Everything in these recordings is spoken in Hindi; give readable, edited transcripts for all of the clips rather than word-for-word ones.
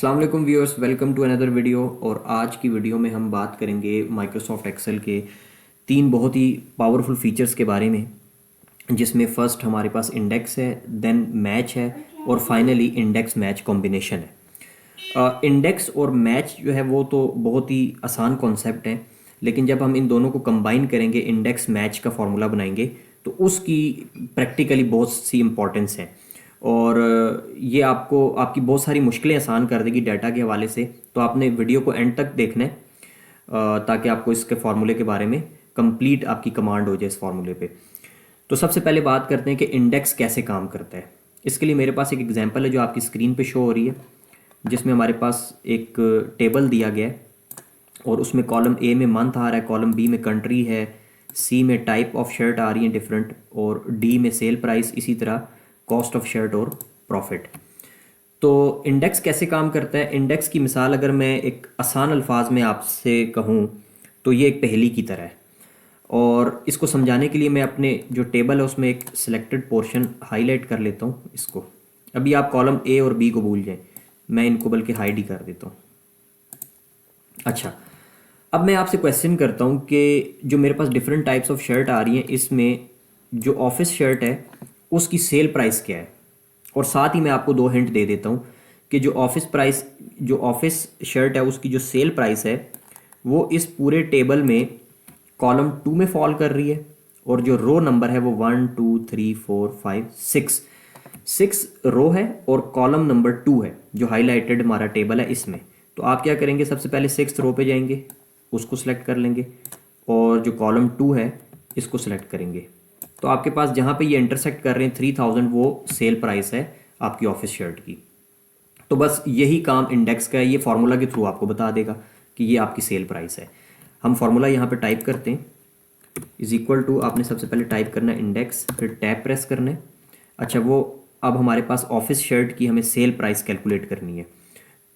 अस्सलाम वालेकुम viewers, welcome to another video. और आज की वीडियो में हम बात करेंगे माइक्रोसॉफ्ट एक्सेल के तीन बहुत ही पावरफुल फीचर्स के बारे में, जिसमें फ़र्स्ट हमारे पास इंडेक्स है, देन मैच है और फाइनली इंडेक्स मैच कॉम्बिनेशन है। इंडेक्स और मैच जो है वो तो बहुत ही आसान कॉन्सेप्ट है, लेकिन जब हम इन दोनों को कंबाइन करेंगे, इंडेक्स मैच का फॉर्मूला बनाएंगे, तो उसकी प्रैक्टिकली बहुत सी इम्पोर्टेंस है। और ये आपको आपकी बहुत सारी मुश्किलें आसान कर देगी डाटा के हवाले से। तो आपने वीडियो को एंड तक देखना है, ताकि आपको इसके फार्मूले के बारे में कंप्लीट आपकी कमांड हो जाए इस फार्मूले पे। तो सबसे पहले बात करते हैं कि इंडेक्स कैसे काम करता है। इसके लिए मेरे पास एक एग्जांपल है जो आपकी स्क्रीन पे शो हो रही है, जिसमें हमारे पास एक टेबल दिया गया है और उसमें कॉलम ए में मंथ आ रहा है, कॉलम बी में कंट्री है, सी में टाइप ऑफ शर्ट आ रही है डिफरेंट, और डी में सेल प्राइस, इसी तरह कॉस्ट ऑफ शर्ट और प्रॉफिट। तो इंडेक्स कैसे काम करता है? इंडेक्स की मिसाल अगर मैं एक आसान अल्फाज में आपसे कहूँ तो ये एक पहेली की तरह है। और इसको समझाने के लिए मैं अपने जो टेबल है उसमें एक सिलेक्टेड पोर्शन हाईलाइट कर लेता हूँ इसको। अभी आप कॉलम ए और बी को भूल जाएं, मैं इनको बल्कि हाइड ही कर देता हूँ। अच्छा, अब मैं आपसे क्वेश्चन करता हूँ कि जो मेरे पास डिफरेंट टाइप्स ऑफ शर्ट आ रही हैं, इसमें जो ऑफिस शर्ट है उसकी सेल प्राइस क्या है? और साथ ही मैं आपको दो हिंट दे देता हूँ कि जो ऑफिस शर्ट है उसकी जो सेल प्राइस है वो इस पूरे टेबल में कॉलम 2 में फॉल कर रही है, और जो रो नंबर है वो 1 2 3 4 5 6 रो है, और कॉलम नंबर 2 है जो हाईलाइटेड हमारा टेबल है इसमें। तो आप क्या करेंगे, सबसे पहले 6 रो पे जाएंगे, उसको सिलेक्ट कर लेंगे, और जो कॉलम 2 है इसको सिलेक्ट करेंगे। तो आपके पास जहाँ पे ये इंटरसेक्ट कर रहे हैं 3000, वो सेल प्राइस है आपकी ऑफिस शर्ट की। तो बस यही काम इंडेक्स का है, ये फार्मूला के थ्रू आपको बता देगा कि ये आपकी सेल प्राइस है। हम फार्मूला यहाँ पे टाइप करते हैं, इज इक्वल टू, आपने सबसे पहले टाइप करना है इंडेक्स, फिर टैब प्रेस करना है। अच्छा, वो अब हमारे पास ऑफिस शर्ट की हमें सेल प्राइस कैलकुलेट करनी है।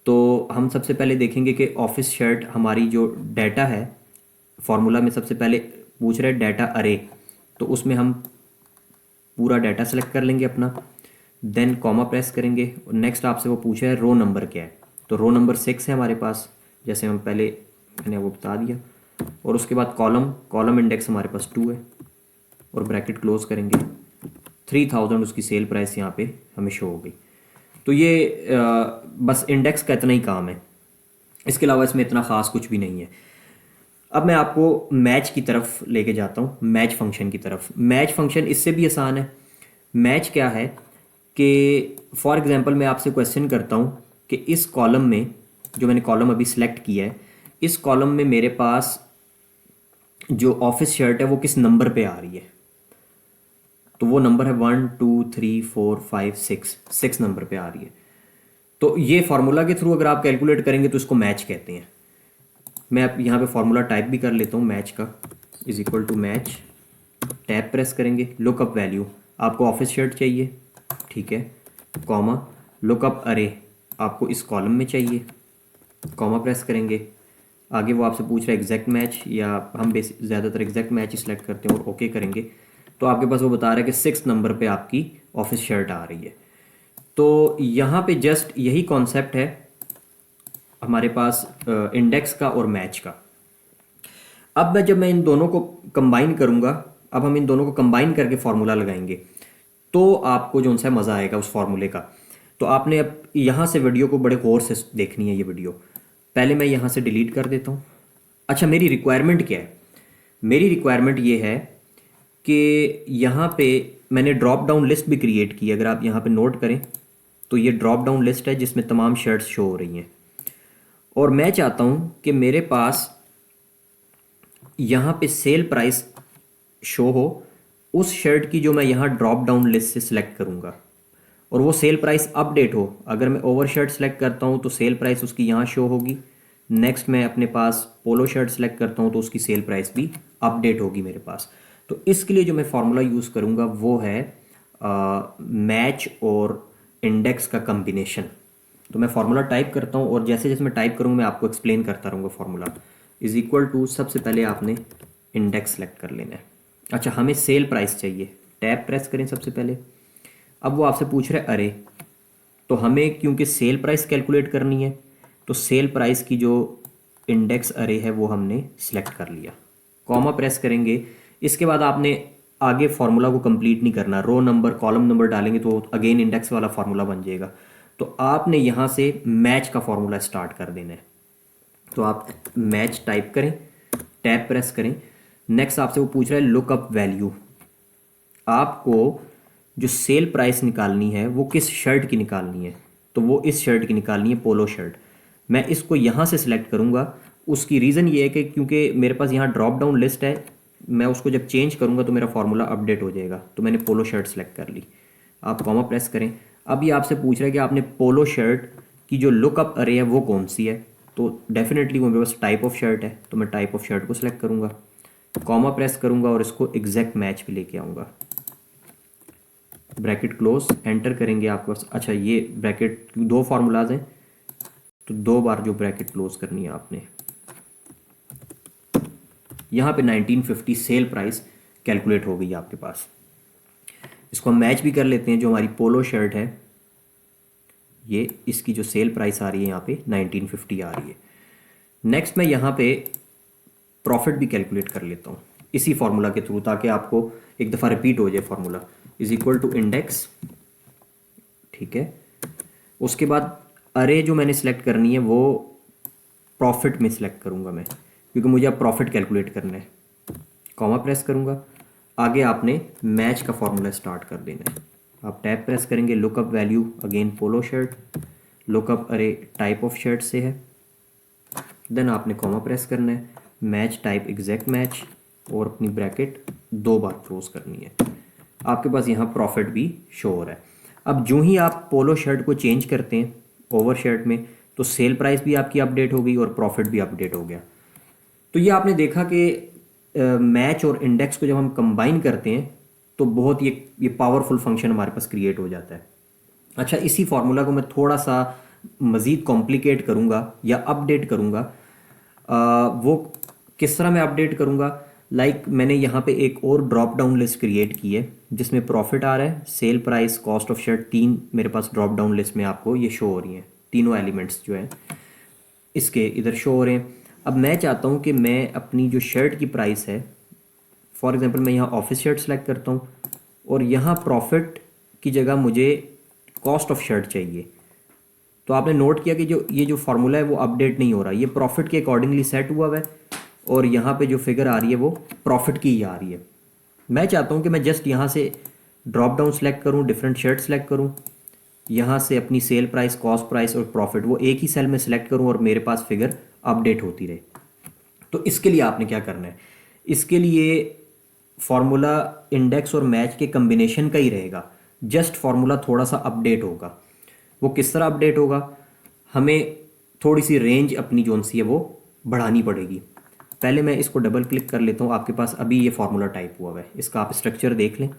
तो हम सबसे पहले देखेंगे कि ऑफिस शर्ट हमारी जो डाटा है, फार्मूला में सबसे पहले पूछ रहा है डाटा अरे, तो उसमें हम पूरा डाटा सेलेक्ट कर लेंगे अपना, देन कॉमा प्रेस करेंगे, और नेक्स्ट आपसे वो पूछा है रो नंबर क्या है। तो रो नंबर 6 है हमारे पास, जैसे हम पहले मैंने वो बता दिया। और उसके बाद कॉलम इंडेक्स हमारे पास 2 है, और ब्रैकेट क्लोज करेंगे, 3000 उसकी सेल प्राइस यहाँ पे हमें शो हो गई। तो ये बस इंडेक्स का इतना ही काम है, इसके अलावा इसमें इतना ख़ास कुछ भी नहीं है। अब मैं आपको मैच की तरफ लेके जाता हूँ, मैच फंक्शन की तरफ। मैच फंक्शन इससे भी आसान है। मैच क्या है कि फॉर एग्जांपल मैं आपसे क्वेश्चन करता हूँ कि इस कॉलम में, जो मैंने कॉलम अभी सिलेक्ट किया है, इस कॉलम में मेरे पास जो ऑफिस शर्ट है वो किस नंबर पे आ रही है? तो वो नंबर है 1 2 3 4 5 6 नंबर पे आ रही है। तो ये फार्मूला के थ्रू अगर आप कैलकुलेट करेंगे तो इसको मैच कहते हैं। मैं अब यहाँ पे फार्मूला टाइप भी कर लेता हूँ मैच का, is equal to match, tab press करेंगे, लुकअप वैल्यू, आपको ऑफिस शर्ट चाहिए, ठीक है, कॉमा, लुकअप अरे, आपको इस कॉलम में चाहिए, कॉमा प्रेस करेंगे। आगे वो आपसे पूछ रहा है एग्जैक्ट मैच, या हम ज़्यादातर एग्जैक्ट मैच ही सिलेक्ट करते हैं और ओके करेंगे। तो आपके पास वो बता रहा है कि 6 नंबर पे आपकी ऑफिस शर्ट आ रही है। तो यहाँ पे जस्ट यही कॉन्सेप्ट है हमारे पास इंडेक्स का और मैच का। अब जब मैं इन दोनों को कंबाइन करूँगा, अब हम इन दोनों को कंबाइन करके फार्मूला लगाएंगे, तो आपको जो सा मज़ा आएगा उस फार्मूले का। तो आपने अब यहाँ से वीडियो को बड़े गौर से देखनी है ये वीडियो। पहले मैं यहाँ से डिलीट कर देता हूँ। अच्छा, मेरी रिक्वायरमेंट क्या है? मेरी रिक्वायरमेंट ये है कि यहाँ पे मैंने ड्रॉप डाउन लिस्ट भी क्रिएट की है। अगर आप यहाँ पे नोट करें तो ये ड्रॉप डाउन लिस्ट है जिसमें तमाम शर्ट्स शो हो रही हैं, और मैं चाहता हूँ कि मेरे पास यहाँ पे सेल प्राइस शो हो उस शर्ट की जो मैं यहाँ ड्रॉप डाउन लिस्ट से सिलेक्ट करूँगा, और वो सेल प्राइस अपडेट हो। अगर मैं ओवर शर्ट सेलेक्ट करता हूँ तो सेल प्राइस उसकी यहाँ शो होगी। नेक्स्ट मैं अपने पास पोलो शर्ट सेलेक्ट करता हूँ तो उसकी सेल प्राइस भी अपडेट होगी मेरे पास। तो इसके लिए जो मैं फार्मूला यूज़ करूँगा वो है मैच और इंडेक्स का कम्बिनेशन। तो मैं फार्मूला टाइप करता हूँ, और जैसे जैसे मैं टाइप करूँगा मैं आपको एक्सप्लेन करता रहूँगा। फार्मूला इज इक्वल टू, सबसे पहले आपने इंडेक्स सेलेक्ट कर लेना है। अच्छा, हमें सेल प्राइस चाहिए, टैब प्रेस करें सबसे पहले। अब वो आपसे पूछ रहा है अरे, तो हमें क्योंकि सेल प्राइस कैलकुलेट करनी है, तो सेल प्राइस की जो इंडेक्स अरे है वो हमने सिलेक्ट कर लिया, कॉमा प्रेस करेंगे। इसके बाद आपने आगे फार्मूला को कंप्लीट नहीं करना, रो नंबर कॉलम नंबर डालेंगे तो अगेन इंडेक्स वाला फार्मूला बन जाएगा। तो आपने यहाँ से मैच का फार्मूला स्टार्ट कर देना है। तो आप मैच टाइप करें, टैब प्रेस करें। नेक्स्ट आपसे वो पूछ रहा है लुकअप वैल्यू। आपको जो सेल प्राइस निकालनी है वो किस शर्ट की निकालनी है, तो वो इस शर्ट की निकालनी है, पोलो शर्ट। मैं इसको यहाँ से सिलेक्ट करूँगा। उसकी रीज़न ये है कि क्योंकि मेरे पास यहाँ ड्रॉप डाउन लिस्ट है, मैं उसको जब चेंज करूँगा तो मेरा फार्मूला अपडेट हो जाएगा। तो मैंने पोलो शर्ट सेलेक्ट कर ली। आप कॉमा प्रेस करें। अब ये आपसे पूछ रहा है कि आपने पोलो शर्ट की जो लुकअप अरे है वो कौन सी है, तो डेफिनेटली वो मेरे पास टाइप ऑफ शर्ट है, तो मैं टाइप ऑफ शर्ट को सिलेक्ट करूँगा, कॉमा प्रेस करूँगा और इसको एग्जैक्ट मैच पे लेके आऊँगा। ब्रैकेट क्लोज, एंटर करेंगे आपके पास। अच्छा, ये ब्रैकेट दो फार्मूलाज हैं तो दो बार जो ब्रैकेट क्लोज करनी है आपने। यहाँ पे 1950 सेल प्राइस कैलकुलेट हो गई है आपके पास। इसको हम मैच भी कर लेते हैं। जो हमारी पोलो शर्ट है ये, इसकी जो सेल प्राइस आ रही है यहाँ पे 1950 आ रही है। नेक्स्ट मैं यहाँ पे प्रॉफिट भी कैलकुलेट कर लेता हूँ इसी फार्मूला के थ्रू, ताकि आपको एक दफ़ा रिपीट हो जाए। Formula is equal to index, ठीक है। उसके बाद अरे जो मैंने सेलेक्ट करनी है वो प्रॉफिट में सेलेक्ट करूँगा मैं, क्योंकि मुझे अब प्रॉफिट कैलकुलेट करना है। कॉमा प्रेस करूँगा। आगे आपने मैच का फार्मूला स्टार्ट कर देना है। आप टैब प्रेस करेंगे, lookup value again polo shirt, lookup अरे टाइप ऑफ शर्ट से है। देन आपने कॉमा प्रेस करना है, मैच टाइप एग्जैक्ट मैच, और अपनी ब्रैकेट दो बार क्लोज करनी है। आपके पास यहाँ प्रॉफिट भी शो हो रहा है। अब जो ही आप पोलो शर्ट को चेंज करते हैं ओवर शर्ट में, तो सेल प्राइस भी आपकी अपडेट हो गई और प्रॉफिट भी अपडेट हो गया। तो ये आपने देखा कि मैच और इंडेक्स को जब हम कंबाइन करते हैं तो बहुत ये पावरफुल फंक्शन हमारे पास क्रिएट हो जाता है। अच्छा, इसी फार्मूला को मैं थोड़ा सा मज़ीद कॉम्प्लिकेट करूँगा या अपडेट करूँगा। वो किस तरह मैं अपडेट करूँगा, मैंने यहाँ पे एक और ड्रॉप डाउन लिस्ट क्रिएट की है जिसमें प्रॉफिट आ रहा है, sale price, cost of shirt, तीन मेरे पास ड्रॉप डाउन लिस्ट में आपको ये शो हो रही हैं। तीनों एलिमेंट्स जो हैं इसके इधर शो हो रहे हैं। अब मैं चाहता हूँ कि मैं अपनी जो शर्ट की प्राइस है, फॉर एग्जांपल मैं यहाँ ऑफिस शर्ट सेलेक्ट करता हूँ और यहाँ प्रॉफिट की जगह मुझे कॉस्ट ऑफ शर्ट चाहिए। तो आपने नोट किया कि जो ये जो फार्मूला है वो अपडेट नहीं हो रहा, ये प्रॉफिट के अकॉर्डिंगली सेट हुआ है और यहाँ पे जो फिगर आ रही है वो प्रॉफिट की ही आ रही है। मैं चाहता हूँ कि मैं जस्ट यहाँ से ड्रॉप डाउन सेलेक्ट करूँ, डिफरेंट शर्ट सेलेक्ट करूँ, यहाँ से अपनी सेल प्राइस, कॉस्ट प्राइस और प्रॉफिट वो एक ही सेल में सेलेक्ट करूँ और मेरे पास फिगर अपडेट होती रहे। तो इसके लिए आपने क्या करना है, इसके लिए फार्मूला इंडेक्स और मैच के कम्बिनेशन का ही रहेगा, जस्ट फार्मूला थोड़ा सा अपडेट होगा। वो किस तरह अपडेट होगा, हमें थोड़ी सी रेंज अपनी जोन सी है वो बढ़ानी पड़ेगी। पहले मैं इसको डबल क्लिक कर लेता हूँ। आपके पास अभी ये फार्मूला टाइप हुआ है, इसका आप स्ट्रक्चर देख लें।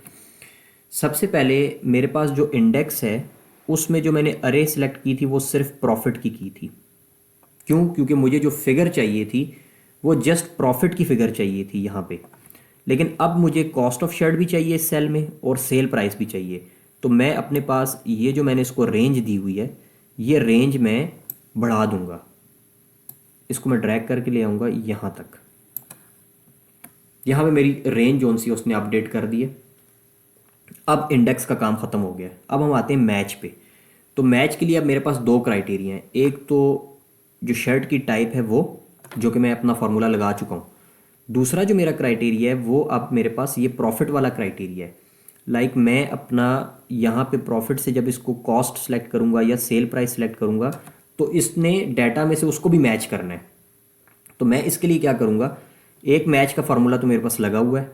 सबसे पहले मेरे पास जो इंडेक्स है उसमें जो मैंने अरे सेलेक्ट की थी वो सिर्फ प्रॉफिट की थी। क्यों? क्योंकि मुझे जो फिगर चाहिए थी वो जस्ट प्रॉफिट की फिगर चाहिए थी यहाँ पे, लेकिन अब मुझे कॉस्ट ऑफ शर्ट भी चाहिए इस सेल में और सेल प्राइस भी चाहिए। तो मैं अपने पास ये जो मैंने इसको रेंज दी हुई है, ये रेंज मैं बढ़ा दूंगा। इसको मैं ड्रैग करके ले आऊँगा यहाँ तक। यहाँ पे मेरी रेंज जोन सी उसने अपडेट कर दी है। अब इंडेक्स का काम ख़त्म हो गया है। अब हम आते हैं मैच पे। तो मैच के लिए अब मेरे पास दो क्राइटेरिया हैं। एक तो जो शर्ट की टाइप है वो, जो कि मैं अपना फार्मूला लगा चुका हूँ। दूसरा जो मेरा क्राइटेरिया है वो अब मेरे पास ये प्रॉफिट वाला क्राइटेरिया है। मैं अपना यहाँ पे प्रॉफिट से जब इसको कॉस्ट सेलेक्ट करूँगा या सेल प्राइस सेलेक्ट करूँगा तो इसने डाटा में से उसको भी मैच करना है। तो मैं इसके लिए क्या करूँगा, एक मैच का फार्मूला तो मेरे पास लगा हुआ है,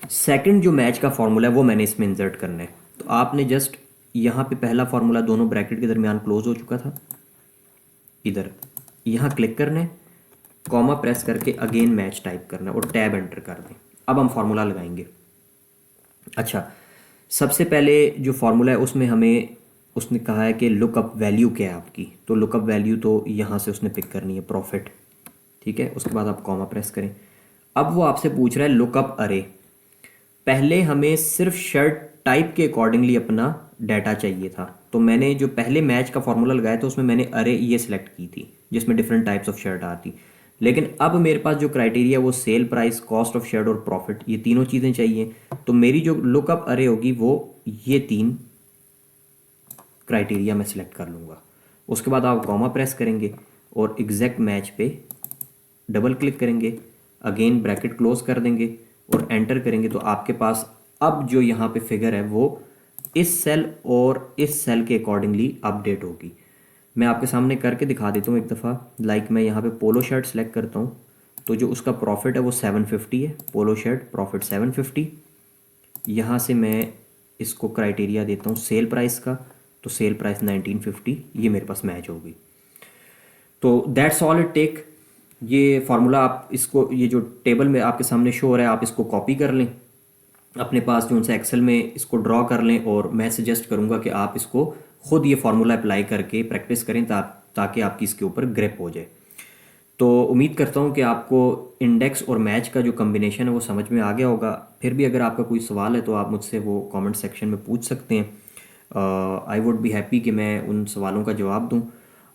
सेकंड जो मैच का फार्मूला है वो मैंने इसमें इंसर्ट करना है। तो आपने जस्ट यहाँ पे पहला फार्मूला दोनों ब्रैकेट के दरमियान क्लोज हो चुका था, इधर यहाँ क्लिक करना है, कॉमा प्रेस करके अगेन मैच टाइप करना है और टैब एंटर कर दें। अब हम फार्मूला लगाएंगे। अच्छा, सबसे पहले जो फार्मूला है उसमें हमें उसने कहा है कि लुकअप वैल्यू क्या है आपकी, तो लुकअप वैल्यू तो यहाँ से उसने पिक करनी है प्रॉफिट, ठीक है। उसके बाद आप कॉमा प्रेस करें। अब वो आपसे पूछ रहा है लुकअप अरे। पहले हमें सिर्फ शर्ट टाइप के अकॉर्डिंगली अपना डाटा चाहिए था। तो मैंने जो पहले मैच का फार्मूला लगाया था उसमें मैंने अरे ये सिलेक्ट की थी जिसमें डिफरेंट टाइप्स ऑफ शर्ट आती। लेकिन अब मेरे पास जो क्राइटेरिया वो sale price, cost of shirt और प्रॉफिट, ये तीनों चीज़ें चाहिए। तो मेरी जो लुकअप अरे होगी वो ये तीन क्राइटेरिया मैं सिलेक्ट कर लूँगा। उसके बाद आप कॉमा प्रेस करेंगे और एग्जैक्ट मैच पे डबल क्लिक करेंगे, अगेन ब्रैकेट क्लोज कर देंगे और एंटर करेंगे। तो आपके पास अब जो यहाँ पे फिगर है वो इस सेल और इस सेल के अकॉर्डिंगली अपडेट होगी। मैं आपके सामने करके दिखा देता हूँ एक दफ़ा। लाइक मैं यहाँ पे पोलो शर्ट सेलेक्ट करता हूँ तो जो उसका प्रॉफिट है वो 750 है, पोलो शर्ट प्रॉफिट 750। यहाँ से मैं इसको क्राइटेरिया देता हूँ सेल प्राइस का, तो सेल प्राइस 1950, ये मेरे पास मैच होगी। तो दैट्स ऑल इट टेक। ये फार्मूला आप इसको, ये जो टेबल में आपके सामने शो हो रहा है, आप इसको कॉपी कर लें अपने पास जो उनसे एक्सेल में इसको ड्रॉ कर लें। और मैं सजेस्ट करूंगा कि आप इसको खुद ये फार्मूला अप्लाई करके प्रैक्टिस करें ताकि आपकी इसके ऊपर ग्रिप हो जाए। तो उम्मीद करता हूँ कि आपको इंडेक्स और मैच का जो कम्बिनेशन है वो समझ में आ गया होगा। फिर भी अगर आपका कोई सवाल है तो आप मुझसे वो कमेंट सेक्शन में पूछ सकते हैं। आई वुड बी हैप्पी कि मैं उन सवालों का जवाब दूँ।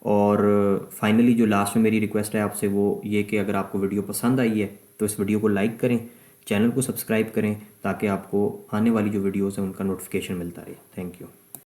और फाइनली जो लास्ट में मेरी रिक्वेस्ट है आपसे वो ये कि अगर आपको वीडियो पसंद आई है तो इस वीडियो को लाइक करें, चैनल को सब्सक्राइब करें ताकि आपको आने वाली जो वीडियोज़ हैं उनका नोटिफिकेशन मिलता रहे। Thank you.